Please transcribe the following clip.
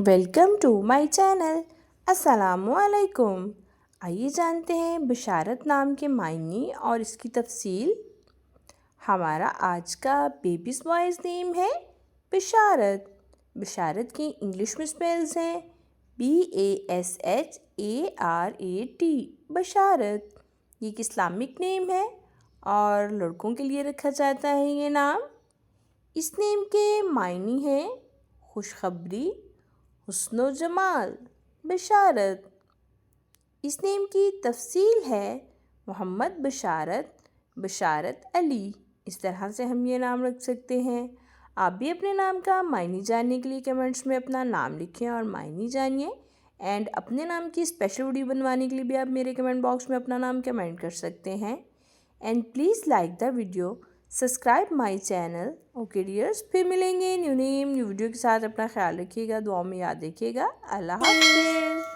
Welcome to my channel. अस्सलामुअलैकुम। आइए जानते हैं बशारत नाम के मायने और इसकी तफसील। हमारा आज का बेबीज़ बॉयज़ नेम है बशारत। बशारत की इंग्लिश में स्पेल्स हैं BASHARAT, बशारत। ये एक इस्लामिक नेम है और लड़कों के लिए रखा जाता है ये नाम। इस नेम के मायने हैं खुशखबरी, हुस्न जमाल, बशारत। इस नेम की तफसील है मोहम्मद बशारत, बशारत अली। इस तरह से हम ये नाम रख सकते हैं। आप भी अपने नाम का मायने जानने के लिए कमेंट्स में अपना नाम लिखें और मायने जानिए। एंड अपने नाम की स्पेशल वीडियो बनवाने के लिए भी आप मेरे कमेंट बॉक्स में अपना नाम कमेंट कर सकते हैं। And please like the video, subscribe my channel. Okay dears, फिर मिलेंगे न्यू नेम न्यू वीडियो के साथ। अपना ख्याल रखिएगा, दुआ में याद रखिएगा। अल्लाह हाफ़िज़।